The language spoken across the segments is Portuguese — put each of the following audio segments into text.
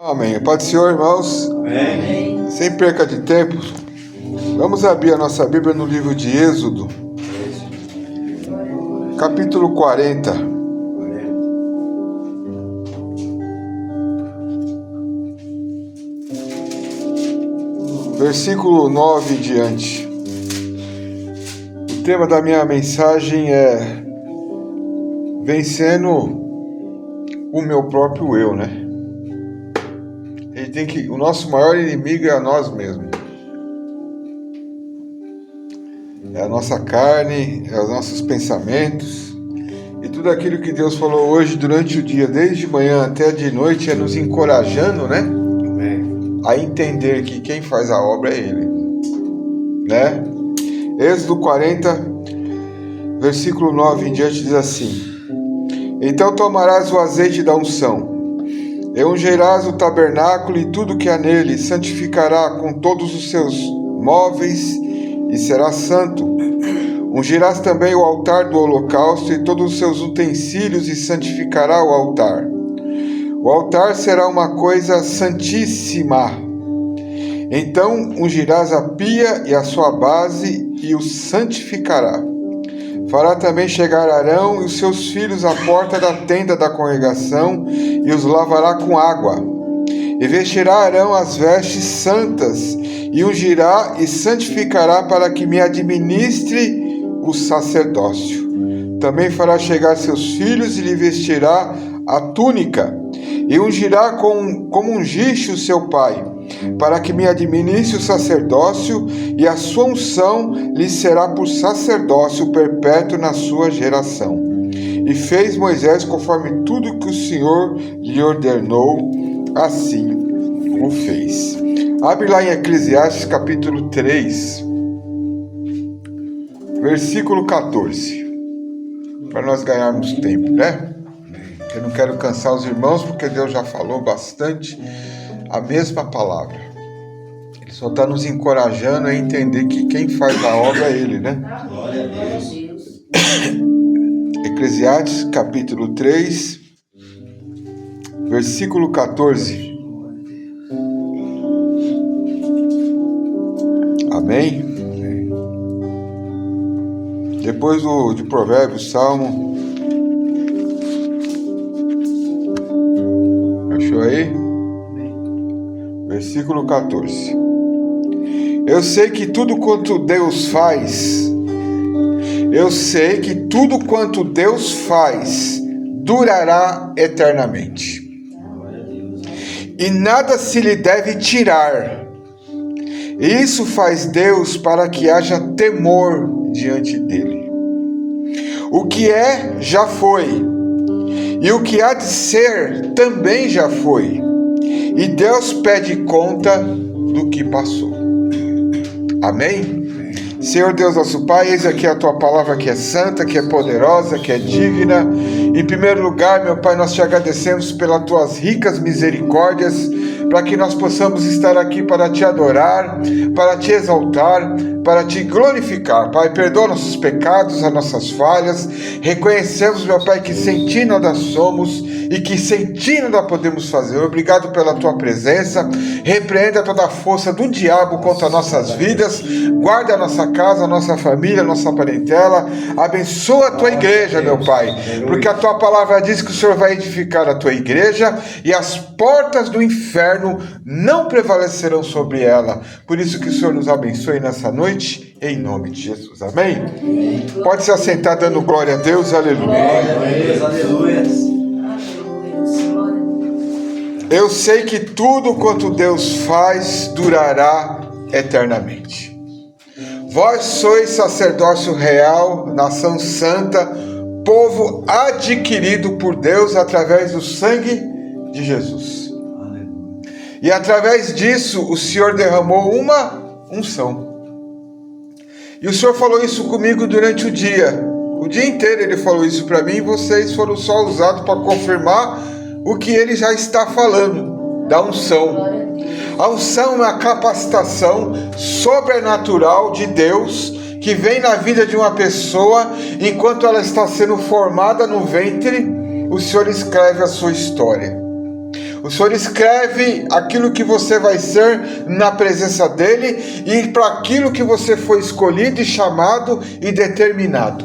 Amém. Pode Senhor, irmãos. Amém. Sem perca de tempo, vamos abrir a nossa Bíblia no livro de Êxodo, capítulo 40. Versículo 9 em diante. O tema da minha mensagem é vencendo o meu próprio eu, né? O nosso maior inimigo é nós mesmos. É a nossa carne, é os nossos pensamentos. E tudo aquilo que Deus falou hoje durante o dia, desde manhã até de noite, é nos encorajando, né? A entender que quem faz a obra é Ele, né? Êxodo 40, versículo 9 em diante diz assim: Então tomarás o azeite da unção, e ungirás o tabernáculo e tudo que há nele, santificará com todos os seus móveis e será santo. Ungirás também o altar do holocausto e todos os seus utensílios e santificará o altar. O altar será uma coisa santíssima. Então ungirás a pia e a sua base e o santificará. Fará também chegar Arão e os seus filhos à porta da tenda da congregação e os lavará com água. E vestirá Arão as vestes santas e ungirá e santificará para que me administre o sacerdócio. Também fará chegar seus filhos e lhe vestirá a túnica e ungirá como ungiste o seu pai, para que me administre o sacerdócio, e a sua unção lhe será por sacerdócio perpétuo na sua geração. E fez Moisés conforme tudo que o Senhor lhe ordenou, assim o fez. Abre lá em Eclesiastes capítulo 3, versículo 14, para nós ganharmos tempo, né? Eu não quero cansar os irmãos, porque Deus já falou bastante a mesma palavra. Ele só está nos encorajando a entender que quem faz a obra é Ele, né? Glória a Deus. Eclesiastes capítulo 3, versículo 14. Amém? Depois de Provérbios, Salmo. Achou aí? Versículo 14. Eu sei que tudo quanto Deus faz, durará eternamente. E nada se lhe deve tirar. Isso faz Deus para que haja temor diante dele. O que é, já foi. E o que há de ser, também já foi. E Deus pede conta do que passou. Amém? Senhor Deus nosso Pai, eis aqui a Tua palavra que é santa, que é poderosa, que é digna. Em primeiro lugar, meu Pai, nós te agradecemos pelas Tuas ricas misericórdias, para que nós possamos estar aqui para Te adorar, para Te exaltar, para Te glorificar. Pai, perdoa nossos pecados, as nossas falhas. Reconhecemos, meu Pai, que sem Ti nada somos e que sem Ti nada podemos fazer. Obrigado pela Tua presença. Repreenda toda a força do diabo contra nossas vidas. Guarda a nossa casa, a nossa família, a nossa parentela. Abençoa a Tua igreja, meu Pai, porque a Tua palavra diz que o Senhor vai edificar a Tua igreja e as portas do inferno não prevalecerão sobre ela. Por isso que o Senhor nos abençoe nessa noite, em nome de Jesus. Amém? Amém. Pode se assentar dando glória a Deus. Aleluia. Glória a Deus, aleluia. Eu sei que tudo quanto Deus faz durará eternamente. Vós sois sacerdócio real, nação santa, povo adquirido por Deus através do sangue de Jesus. E através disso o Senhor derramou uma unção. E o Senhor falou isso comigo durante o dia inteiro Ele falou isso para mim, e vocês foram só usados para confirmar o que Ele já está falando, da unção. A unção é uma capacitação sobrenatural de Deus que vem na vida de uma pessoa enquanto ela está sendo formada no ventre. O Senhor escreve a sua história. O Senhor escreve aquilo que você vai ser na presença dele e para aquilo que você foi escolhido e chamado e determinado.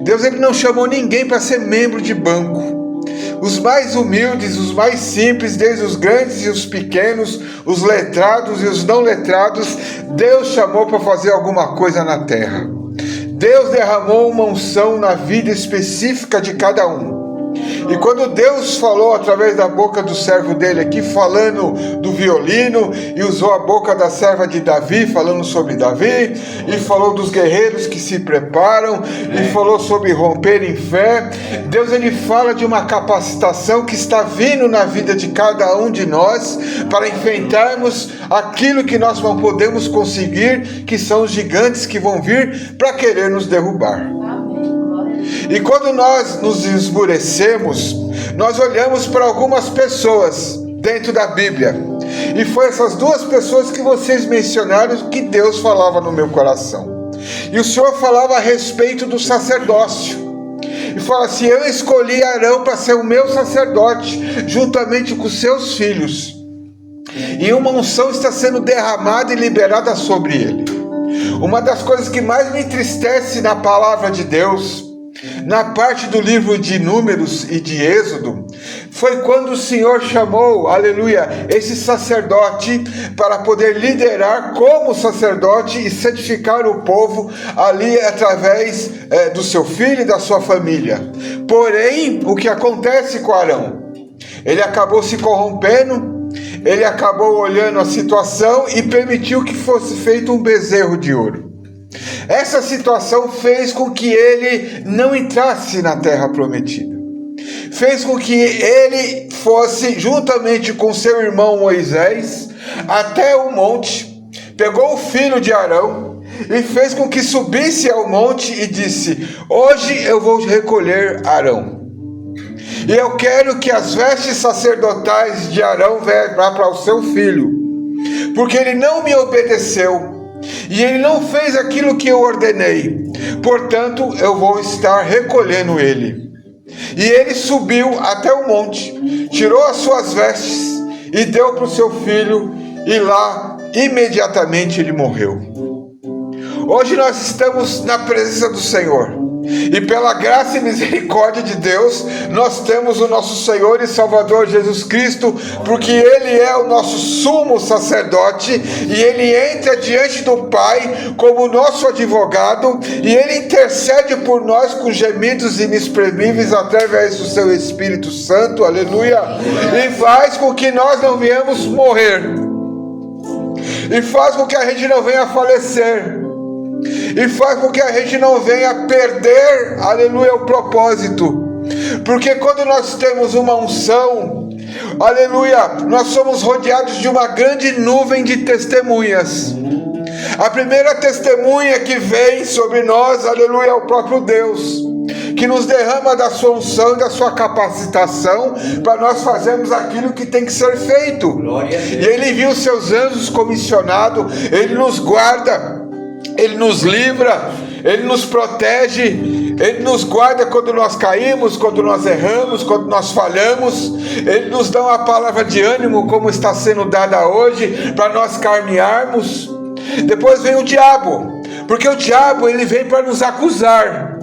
Deus, ele não chamou ninguém para ser membro de banco. Os mais humildes, os mais simples, desde os grandes e os pequenos, os letrados e os não letrados, Deus chamou para fazer alguma coisa na terra. Deus derramou uma unção na vida específica de cada um. E quando Deus falou através da boca do servo dele aqui, falando do violino, e usou a boca da serva de Davi, falando sobre Davi, e falou dos guerreiros que se preparam, e falou sobre romper em fé, Deus, ele fala de uma capacitação que está vindo na vida de cada um de nós, para enfrentarmos aquilo que nós não podemos conseguir, que são os gigantes que vão vir para querer nos derrubar. E quando nós nos esmurecemos, nós olhamos para algumas pessoas dentro da Bíblia. E foi essas duas pessoas que vocês mencionaram que Deus falava no meu coração. E o Senhor falava a respeito do sacerdócio. E fala assim: eu escolhi Arão para ser o meu sacerdote, juntamente com seus filhos. E uma unção está sendo derramada e liberada sobre ele. Uma das coisas que mais me entristece na palavra de Deus, na parte do livro de Números e de Êxodo, foi quando o Senhor chamou, aleluia, esse sacerdote para poder liderar como sacerdote e santificar o povo ali através do seu filho e da sua família. Porém, o que acontece com Arão? Ele acabou se corrompendo, ele acabou olhando a situação e permitiu que fosse feito um bezerro de ouro. Essa situação fez com que ele não entrasse na terra prometida. Fez com que ele fosse, juntamente com seu irmão Moisés, até o monte, pegou o filho de Arão e fez com que subisse ao monte e disse: hoje eu vou recolher Arão. E eu quero que as vestes sacerdotais de Arão vá para o seu filho, porque ele não me obedeceu. E ele não fez aquilo que eu ordenei, portanto eu vou estar recolhendo ele. E ele subiu até o monte, tirou as suas vestes e deu para o seu filho, e lá imediatamente ele morreu. Hoje nós estamos na presença do Senhor, e pela graça e misericórdia de Deus, nós temos o nosso Senhor e Salvador Jesus Cristo, porque Ele é o nosso sumo sacerdote, e Ele entra diante do Pai como nosso advogado, e Ele intercede por nós com gemidos inexprimíveis através do Seu Espírito Santo, aleluia, e faz com que nós não venhamos morrer, e faz com que a gente não venha falecer, e faz com que a gente não venha perder, aleluia, o propósito. Porque quando nós temos uma unção, aleluia, nós somos rodeados de uma grande nuvem de testemunhas. A primeira testemunha que vem sobre nós, aleluia, é o próprio Deus, que nos derrama da sua unção e da sua capacitação para nós fazermos aquilo que tem que ser feito. E Ele envia os seus anjos comissionados, Ele nos guarda, Ele nos livra, Ele nos protege, Ele nos guarda quando nós caímos, quando nós erramos, quando nós falhamos. Ele nos dá uma palavra de ânimo, como está sendo dada hoje, para nós caminharmos. Depois vem o diabo, porque o diabo ele vem para nos acusar.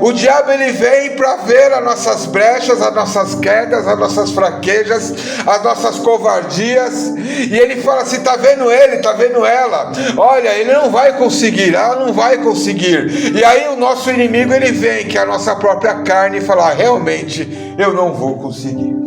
O diabo ele vem para ver as nossas brechas, as nossas quedas, as nossas fraquezas, as nossas covardias, e ele fala assim: tá vendo ele, tá vendo ela, olha, ele não vai conseguir, ela não vai conseguir. E aí o nosso inimigo ele vem, que é a nossa própria carne, e fala: realmente eu não vou conseguir.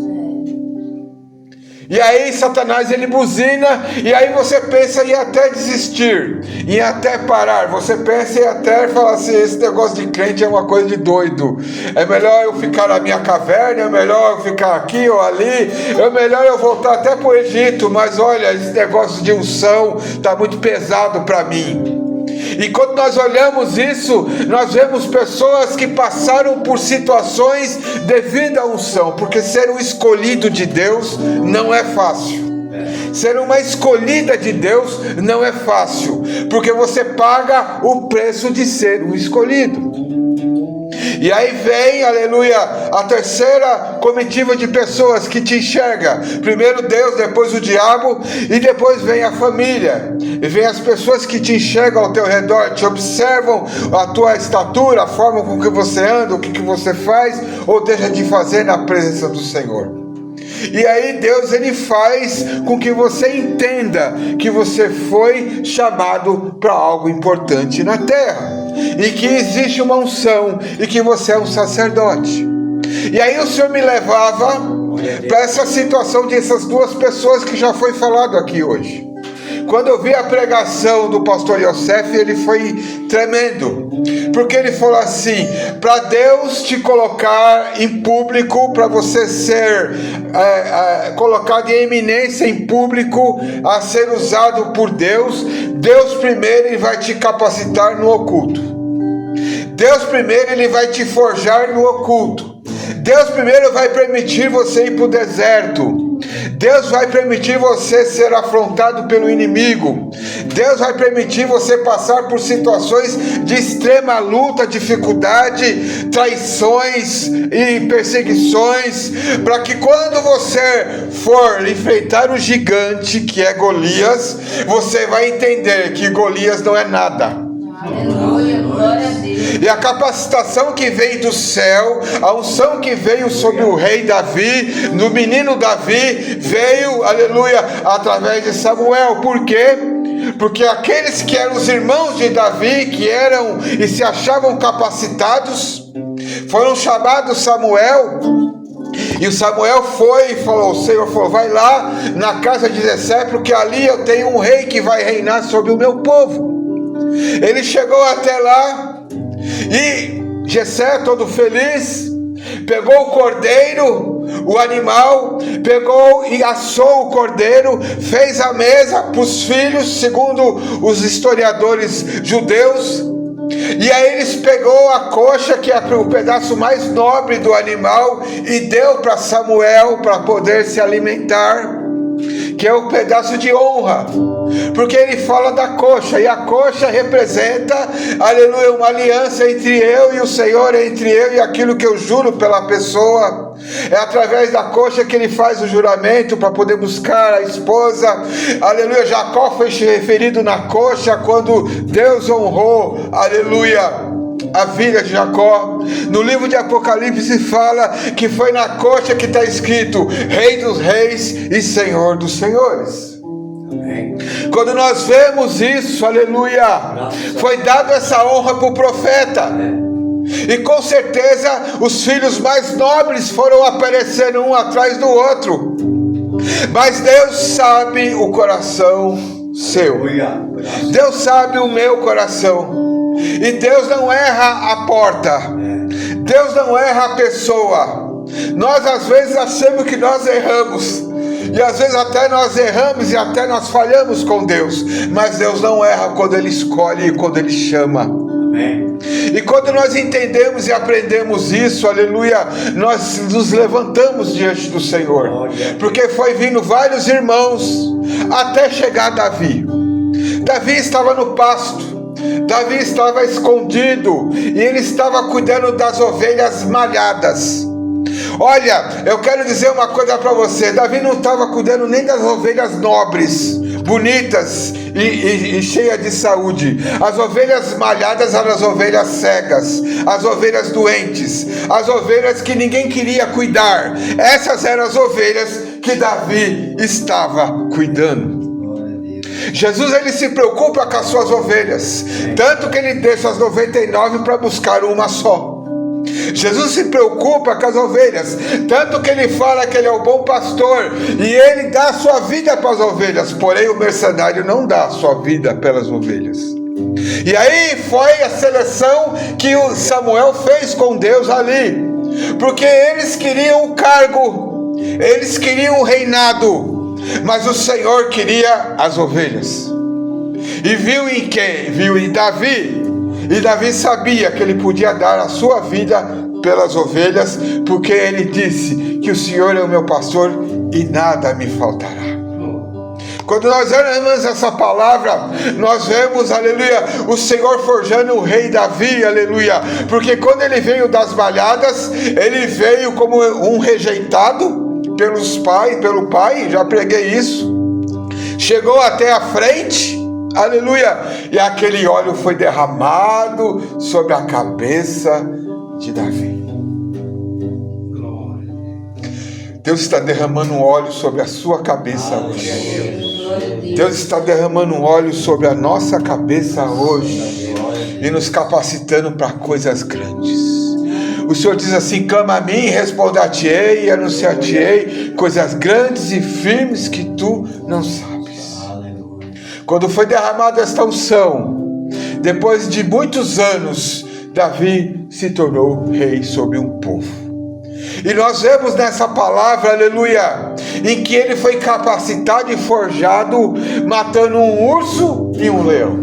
E aí Satanás ele buzina, e aí você pensa em até desistir, em até parar, você pensa em até falar assim: esse negócio de crente é uma coisa de doido, é melhor eu ficar na minha caverna, é melhor eu ficar aqui ou ali, é melhor eu voltar até para o Egito, mas olha, esse negócio de unção está muito pesado para mim. E quando nós olhamos isso, nós vemos pessoas que passaram por situações devido à unção, porque ser um escolhido de Deus não é fácil. Ser uma escolhida de Deus não é fácil, porque você paga o preço de ser um escolhido. E aí vem, aleluia, a terceira comitiva de pessoas que te enxerga. Primeiro Deus, depois o diabo e depois vem a família. E vem as pessoas que te enxergam ao teu redor, te observam a tua estatura, a forma com que você anda, o que você faz ou deixa de fazer na presença do Senhor. E aí Deus, ele faz com que você entenda que você foi chamado para algo importante na terra, e que existe uma unção, e que você é um sacerdote. E aí o Senhor me levava para essa situação dessas duas pessoas que já foi falado aqui hoje. Quando eu vi a pregação do pastor Yosef, ele foi tremendo, porque ele falou assim: para Deus te colocar em público, para você ser colocado em eminência em público, a ser usado por Deus, Deus primeiro ele vai te capacitar no oculto. Deus primeiro ele vai te forjar no oculto. Deus primeiro vai permitir você ir para o deserto. Deus vai permitir você ser afrontado pelo inimigo. Deus vai permitir você passar por situações de extrema luta, dificuldade, traições e perseguições, para que quando você for enfrentar o gigante que é Golias, você vai entender que Golias não é nada. Aleluia, glória a Deus. E a capacitação que veio do céu, a unção que veio sobre o rei Davi, no menino Davi, veio, aleluia, através de Samuel. Por quê? Porque aqueles que eram os irmãos de Davi, que eram e se achavam capacitados, foram chamados Samuel. E o Samuel foi e falou, o Senhor falou: vai lá na casa de Jessé, porque ali eu tenho um rei que vai reinar sobre o meu povo. Ele chegou até lá e Jessé, todo feliz, pegou o cordeiro, o animal, pegou e assou o cordeiro, fez a mesa para os filhos, segundo os historiadores judeus. E aí eles pegou a coxa, que é o pedaço mais nobre do animal, e deu para Samuel para poder se alimentar, que é um pedaço de honra, porque ele fala da coxa, e a coxa representa, aleluia, uma aliança entre eu e o Senhor, entre eu e aquilo que eu juro pela pessoa. É através da coxa que ele faz o juramento para poder buscar a esposa. Aleluia, Jacó foi referido na coxa quando Deus honrou, aleluia, a filha de Jacó. No livro de Apocalipse fala que foi na coxa que está escrito Rei dos Reis e Senhor dos Senhores. Amém. Quando nós vemos isso, aleluia, foi dado essa honra para o profeta. E com certeza os filhos mais nobres foram aparecendo um atrás do outro. Mas Deus sabe o coração seu. Deus sabe o meu coração. E Deus não erra a porta. Deus não erra a pessoa. Nós às vezes achamos que nós erramos. E às vezes até nós erramos e até nós falhamos com Deus. Mas Deus não erra quando Ele escolhe e quando Ele chama. Amém. E quando nós entendemos e aprendemos isso, aleluia, nós nos levantamos diante do Senhor. Porque foi vindo vários irmãos até chegar Davi. Davi estava no pasto. Davi estava escondido e ele estava cuidando das ovelhas malhadas. Olha, eu quero dizer uma coisa para você: Davi não estava cuidando nem das ovelhas nobres, bonitas e cheias de saúde. As ovelhas malhadas eram as ovelhas cegas, as ovelhas doentes, as ovelhas que ninguém queria cuidar. Essas eram as ovelhas que Davi estava cuidando. Jesus, ele se preocupa com as suas ovelhas, tanto que ele deixa as 99 para buscar uma só. Jesus se preocupa com as ovelhas, tanto que ele fala que ele é o bom pastor e ele dá a sua vida para as ovelhas. Porém o mercenário não dá a sua vida pelas ovelhas. E aí foi a seleção que o Samuel fez com Deus ali, porque eles queriam o cargo, eles queriam o reinado, mas o Senhor queria as ovelhas. E viu em quem? Viu em Davi. E Davi sabia que ele podia dar a sua vida pelas ovelhas, porque ele disse que o Senhor é o meu pastor e nada me faltará. Quando nós olhamos essa palavra, nós vemos, aleluia, o Senhor forjando o rei Davi, aleluia, porque quando ele veio das malhadas, ele veio como um rejeitado pelo pai, já preguei isso, chegou até a frente, aleluia, e aquele óleo foi derramado sobre a cabeça de Davi. Deus está derramando um óleo sobre a sua cabeça hoje. Deus está derramando um óleo sobre a nossa cabeça hoje e nos capacitando para coisas grandes. O Senhor diz assim: clama a mim, responder-te-ei e anunciar-te-ei coisas grandes e firmes que tu não sabes. Quando foi derramada esta unção, depois de muitos anos, Davi se tornou rei sobre um povo. E nós vemos nessa palavra, aleluia, em que ele foi capacitado e forjado, matando um urso e um leão.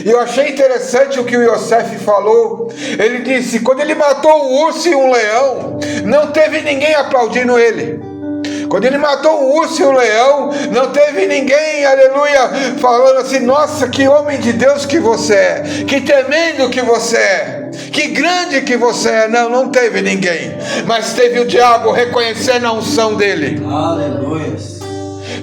E eu achei interessante o que o Yosef falou. Ele disse, quando ele matou um urso e um leão, não teve ninguém aplaudindo ele. Quando ele matou um urso e um leão, não teve ninguém, aleluia, falando assim, nossa, que homem de Deus que você é, que tremendo que você é, que grande que você é. Não teve ninguém, mas teve o diabo reconhecendo a unção dele. Aleluia.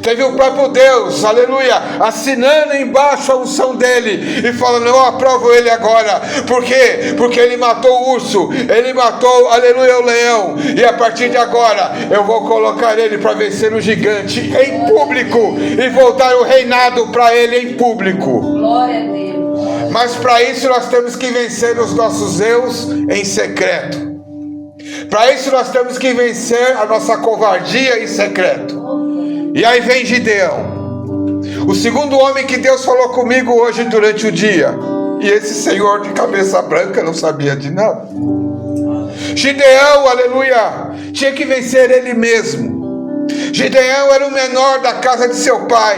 Teve o próprio Deus, aleluia, assinando embaixo a unção dele e falando, eu aprovo ele agora. Por quê? Porque ele matou o urso, ele matou, aleluia, o leão, e a partir de agora eu vou colocar ele para vencer o gigante em público e voltar o reinado para ele em público. Glória a Deus. Mas para isso nós temos que vencer os nossos erros em secreto. Para isso nós temos que vencer a nossa covardia em secreto. E aí vem Gideão, o segundo homem que Deus falou comigo hoje durante o dia. E esse senhor de cabeça branca não sabia de nada. Gideão, aleluia, tinha que vencer ele mesmo. Gideão era o menor da casa de seu pai.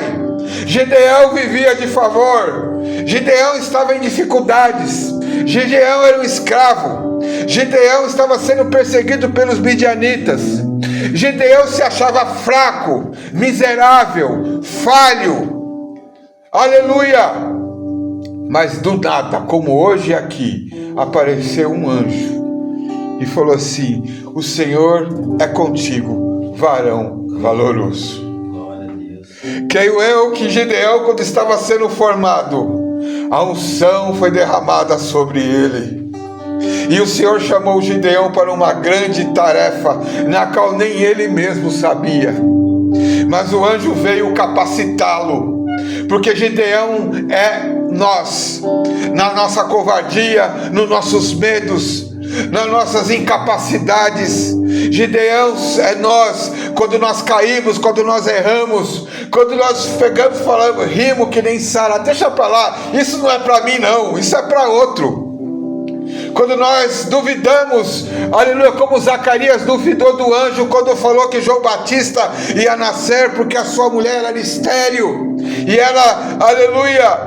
Gideão vivia de favor. Gideão estava em dificuldades. Gideão era um escravo. Gideão estava sendo perseguido pelos midianitas. Gideão se achava fraco, miserável, falho, aleluia, mas do nada, como hoje aqui, apareceu um anjo e falou assim, o Senhor é contigo, varão valoroso. Creio eu que Gideão, quando estava sendo formado, a unção foi derramada sobre ele. E o Senhor chamou Gideão para uma grande tarefa, na qual nem ele mesmo sabia. Mas o anjo veio capacitá-lo, porque Gideão é nós, na nossa covardia, nos nossos medos, nas nossas incapacidades. Gideão é nós, quando nós caímos, quando nós erramos, quando nós pegamos e falamos, rimos que nem Sara, deixa para lá, isso não é para mim não, isso é para outro. Quando nós duvidamos, aleluia, como Zacarias duvidou do anjo quando falou que João Batista ia nascer porque a sua mulher era estéril, e ela, aleluia,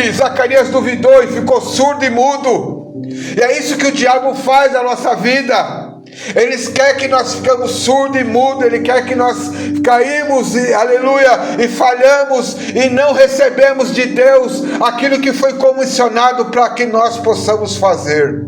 e Zacarias duvidou e ficou surdo e mudo. E é isso que o diabo faz na nossa vida. Ele quer que nós ficamos surdos e mudos. Ele quer que nós caímos e, aleluia, e falhamos e não recebemos de Deus aquilo que foi comissionado para que nós possamos fazer.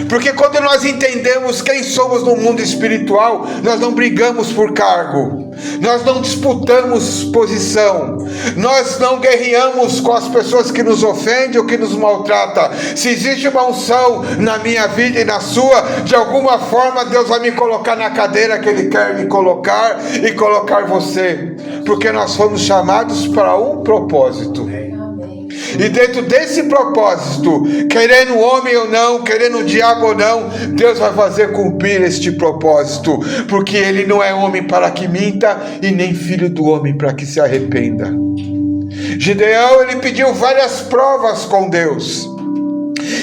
Porque quando nós entendemos quem somos no mundo espiritual, nós não brigamos por cargo, nós não disputamos posição, nós não guerreamos com as pessoas que nos ofendem ou que nos maltratam. Se existe uma unção na minha vida e na sua, de alguma forma Deus vai me colocar na cadeira que Ele quer me colocar e colocar você, porque nós fomos chamados para um propósito. E dentro desse propósito, querendo o homem ou não, querendo o diabo ou não, Deus vai fazer cumprir este propósito, porque Ele não é homem para que minta e nem filho do homem para que se arrependa. Gideão, ele pediu várias provas com Deus,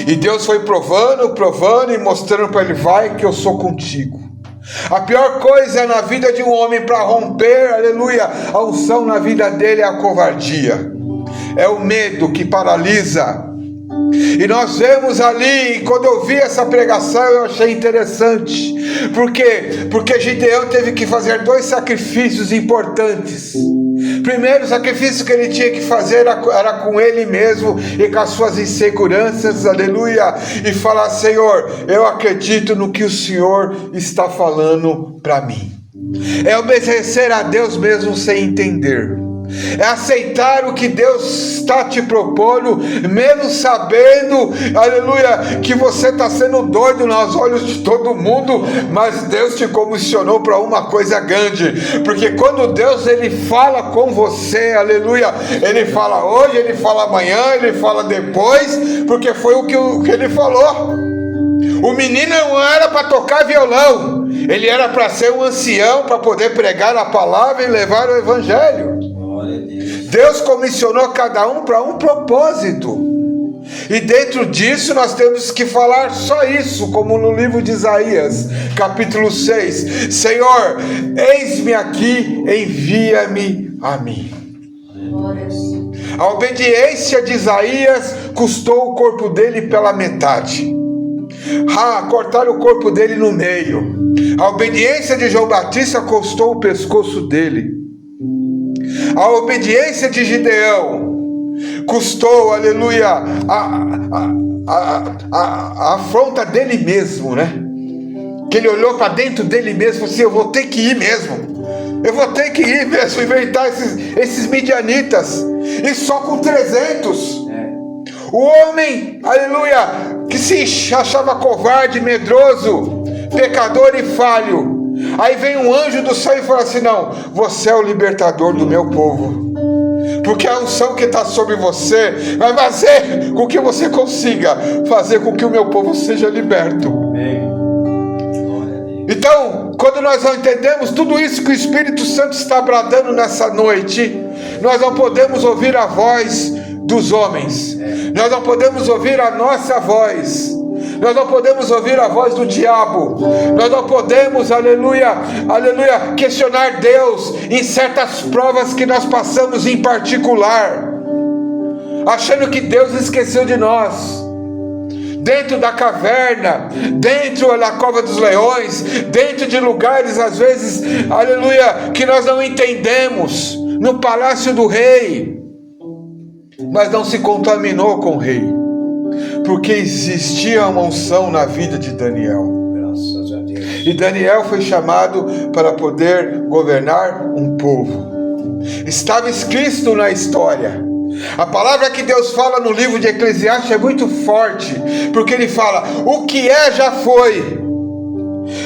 e Deus foi provando e mostrando para ele, vai que eu sou contigo. A pior coisa na vida de um homem para romper, aleluia, a unção na vida dele é a covardia. É o medo que paralisa. E nós vemos ali, e quando eu vi essa pregação eu achei interessante. Por quê? Porque Gideão teve que fazer 2 sacrifícios importantes. Primeiro, o sacrifício que ele tinha que fazer era com ele mesmo e com as suas inseguranças, aleluia, e falar: Senhor, eu acredito no que o Senhor está falando para mim. É obedecer a Deus mesmo sem entender. É aceitar o que Deus está te propondo, mesmo sabendo, aleluia, que você está sendo doido aos olhos de todo mundo, mas Deus te comissionou para uma coisa grande, porque quando Deus ele fala com você, aleluia, ele fala hoje, ele fala amanhã, ele fala depois, porque foi o que ele falou. O menino não era para tocar violão, ele era para ser um ancião, para poder pregar a palavra e levar o evangelho. Deus comissionou cada um para um propósito, e dentro disso nós temos que falar só isso, como no livro de Isaías, capítulo 6, Senhor, eis-me aqui, envia-me a mim. A obediência de Isaías custou o corpo dele pela metade. Cortaram o corpo dele no meio. A obediência de João Batista custou o pescoço dele. A obediência de Gideão custou, aleluia, a afronta dele mesmo, né? Que ele olhou para dentro dele mesmo e falou assim: eu vou ter que ir mesmo. Eu vou ter que ir mesmo, enfrentar esses midianitas. E só com 300. O homem, aleluia, que se achava covarde, medroso, pecador e falho. Aí vem um anjo do céu e fala assim: não, você é o libertador do meu povo, porque a unção que está sobre você vai fazer com que você consiga fazer com que o meu povo seja liberto. Então, quando nós não entendemos tudo isso que o Espírito Santo está bradando nessa noite, nós não podemos ouvir a voz dos homens, nós não podemos ouvir a nossa voz, nós não podemos ouvir a voz do diabo, nós não podemos, aleluia, aleluia, questionar Deus em certas provas que nós passamos em particular, achando que Deus esqueceu de nós. Dentro da caverna, dentro da cova dos leões, dentro de lugares às vezes, aleluia, que nós não entendemos, no palácio do rei, mas não se contaminou com o rei, porque existia uma unção na vida de Daniel. Graças a Deus. E Daniel foi chamado para poder governar um povo. Estava escrito na história. A palavra que Deus fala no livro de Eclesiastes é muito forte, porque ele fala: o que é já foi.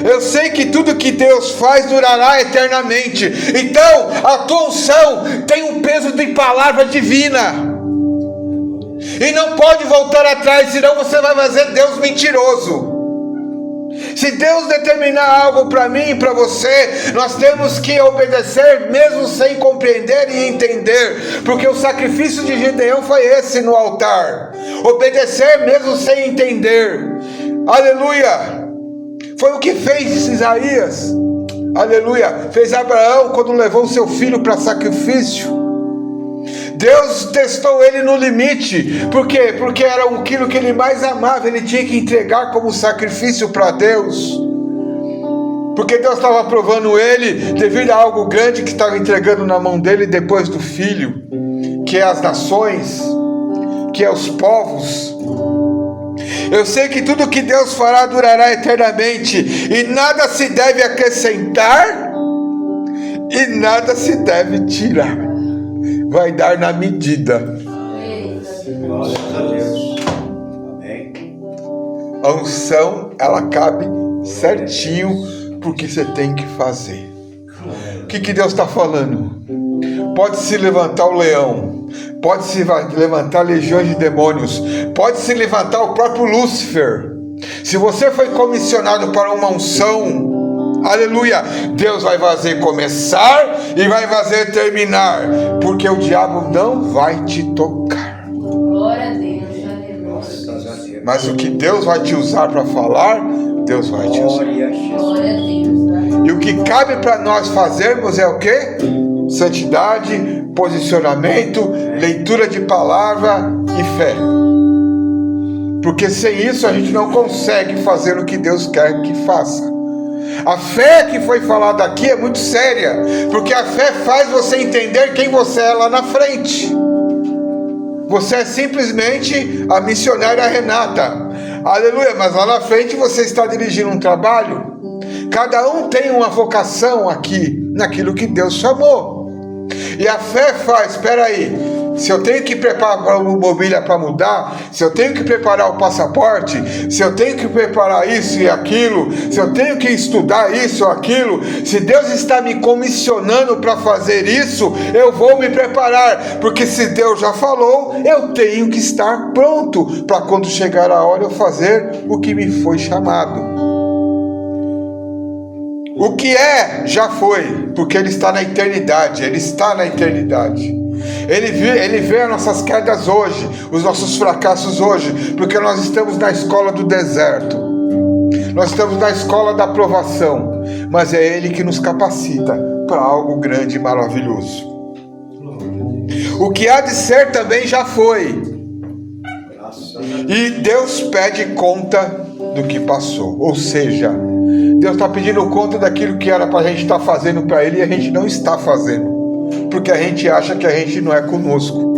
Eu sei que tudo que Deus faz durará eternamente. Então a tua unção tem um peso de palavra divina, e não pode voltar atrás, senão você vai fazer Deus mentiroso. Se Deus determinar algo para mim e para você, nós temos que obedecer mesmo sem compreender e entender, porque o sacrifício de Gideão foi esse no altar, obedecer mesmo sem entender, aleluia. Foi o que fez Isaías, aleluia, fez Abraão quando levou seu filho para sacrifício. Deus testou ele no limite. Por quê? Porque era aquilo que ele mais amava, ele tinha que entregar como sacrifício para Deus, porque Deus estava provando ele devido a algo grande que estava entregando na mão dele depois do filho, que é as nações, que é os povos. Eu sei que tudo que Deus fará durará eternamente, e nada se deve acrescentar e nada se deve tirar. Vai dar na medida. Glória a Deus. Amém. A unção, ela cabe certinho porque você tem que fazer. O que Deus está falando? Pode se levantar o leão, pode se levantar legiões de demônios, pode se levantar o próprio Lúcifer. Se você foi comissionado para uma unção, aleluia, Deus vai fazer começar e vai fazer terminar, porque o diabo não vai te tocar. Glória a Deus, aleluia. Mas o que Deus vai te usar para falar, Deus vai te usar. Glória a Deus. E o que cabe para nós fazermos é o quê? Santidade, posicionamento, leitura de palavra e fé. Porque sem isso a gente não consegue fazer o que Deus quer que faça. A fé que foi falada aqui é muito séria, porque a fé faz você entender quem você é lá na frente. Você é simplesmente a missionária Renata, aleluia, mas lá na frente você está dirigindo um trabalho. Cada um tem uma vocação aqui, naquilo que Deus chamou. E a fé faz, espera aí, se eu tenho que preparar a mobília para mudar, se eu tenho que preparar o passaporte, se eu tenho que preparar isso e aquilo, se eu tenho que estudar isso ou aquilo, se Deus está me comissionando para fazer isso, eu vou me preparar, porque se Deus já falou, eu tenho que estar pronto para quando chegar a hora eu fazer o que me foi chamado. O que é, já foi, porque Ele está na eternidade, Ele está na eternidade. Ele vê as nossas quedas hoje, os nossos fracassos hoje, porque nós estamos na escola do deserto, nós estamos na escola da provação, mas é Ele que nos capacita para algo grande e maravilhoso. O que há de ser também já foi, e Deus pede conta do que passou, ou seja, Deus está pedindo conta daquilo que era para a gente estar fazendo para Ele e a gente não está fazendo. Porque a gente acha que a gente não é conosco.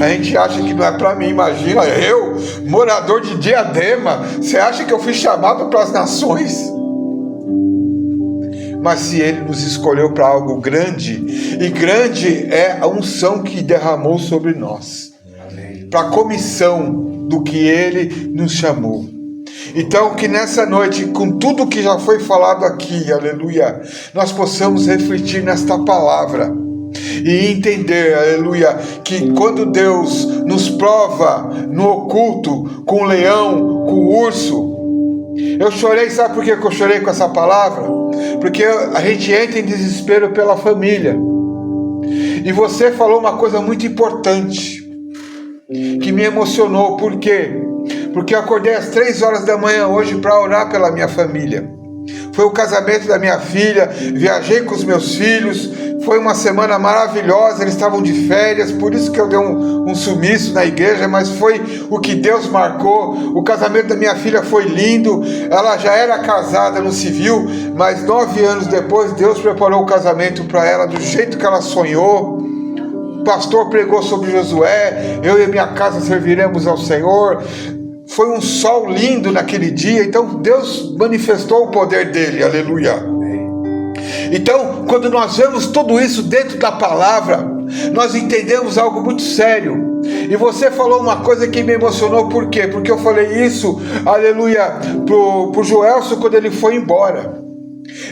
A gente acha que não é para mim. Imagina, eu, morador de Diadema, você acha que eu fui chamado para as nações? Mas se Ele nos escolheu para algo grande, e grande é a unção que derramou sobre nós, para a comissão do que Ele nos chamou. Então que nessa noite, com tudo que já foi falado aqui, aleluia, nós possamos refletir nesta palavra e entender, aleluia, que quando Deus nos prova no oculto, com o leão, com o urso, eu chorei, sabe por que eu chorei com essa palavra? Porque a gente entra em desespero pela família, e você falou uma coisa muito importante, que me emocionou. Por quê? Porque eu acordei às 3 horas da manhã hoje para orar pela minha família. Foi o casamento da minha filha, viajei com os meus filhos, foi uma semana maravilhosa, eles estavam de férias, por isso que eu dei um sumiço na igreja, mas foi o que Deus marcou. O casamento da minha filha foi lindo, ela já era casada no civil, mas 9 anos depois Deus preparou o casamento para ela do jeito que ela sonhou. O pastor pregou sobre Josué, eu e minha casa serviremos ao Senhor. Foi um sol lindo naquele dia, então Deus manifestou o poder dele, aleluia. Então, quando nós vemos tudo isso dentro da palavra, nós entendemos algo muito sério. E você falou uma coisa que me emocionou, por quê? Porque eu falei isso, aleluia, pro Joelson quando ele foi embora.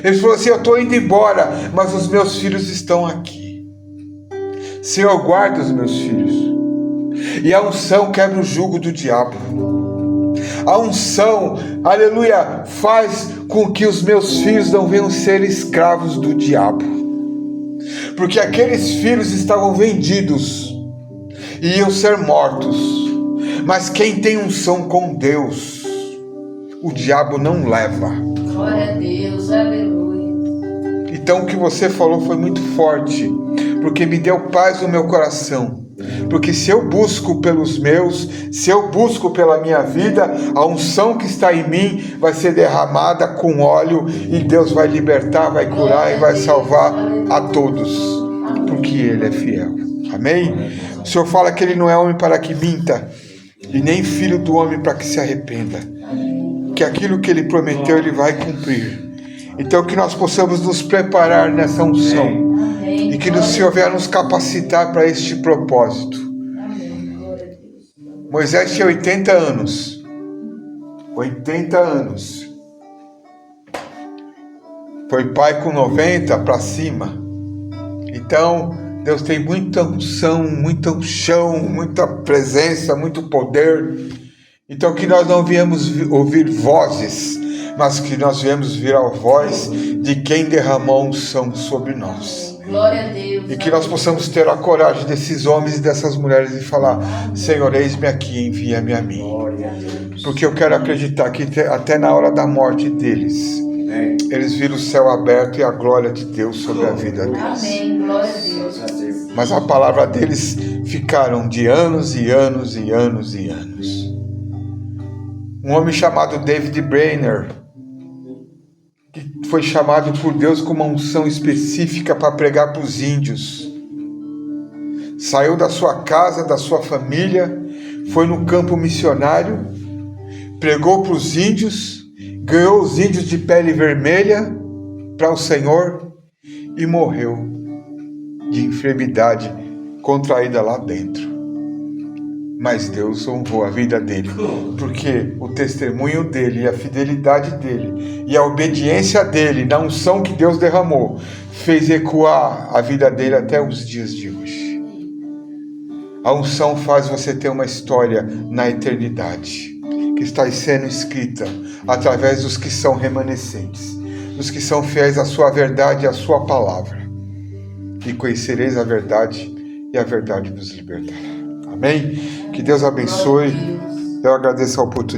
Ele falou assim: eu estou indo embora, mas os meus filhos estão aqui. Senhor, guarda os meus filhos. E a unção quebra o jugo do diabo. A unção, aleluia, faz com que os meus filhos não venham ser escravos do diabo. Porque aqueles filhos estavam vendidos e iam ser mortos. Mas quem tem unção com Deus, o diabo não leva. Glória a Deus, aleluia. Então o que você falou foi muito forte, porque me deu paz no meu coração. Porque se eu busco pelos meus, se eu busco pela minha vida, a unção que está em mim vai ser derramada com óleo, e Deus vai libertar, vai curar e vai salvar a todos, porque Ele é fiel. Amém? O Senhor fala que Ele não é homem para que minta, e nem filho do homem para que se arrependa, que aquilo que Ele prometeu Ele vai cumprir. Então que nós possamos nos preparar nessa unção, e que o Senhor venha nos capacitar para este propósito. Moisés tinha 80 anos. 80 anos. Foi pai com 90 para cima. Então, Deus tem muita unção, muita unção, muita presença, muito poder. Então, que nós não viemos ouvir vozes, mas que nós viemos ouvir a voz de quem derramou unção sobre nós. Glória a Deus. E que nós possamos ter a coragem desses homens e dessas mulheres e falar: Senhor, eis-me aqui, envia-me a mim. Porque eu quero acreditar que até na hora da morte deles, eles viram o céu aberto e a glória de Deus sobre a vida deles. Amém, glória a Deus. Mas a palavra deles ficaram de anos e anos e anos e anos. Um homem chamado David Brainerd, que foi chamado por Deus com uma unção específica para pregar para os índios. Saiu da sua casa, da sua família, foi no campo missionário, pregou para os índios, ganhou os índios de pele vermelha para o Senhor e morreu de enfermidade contraída lá dentro. Mas Deus honrou a vida dele, porque o testemunho dele e a fidelidade dele e a obediência dele na unção que Deus derramou fez ecoar a vida dele até os dias de hoje. A unção faz você ter uma história na eternidade, que está sendo escrita através dos que são remanescentes, dos que são fiéis à sua verdade e à sua palavra. E conhecereis a verdade, e a verdade vos libertará. Amém? Que Deus abençoe. Eu agradeço a oportunidade.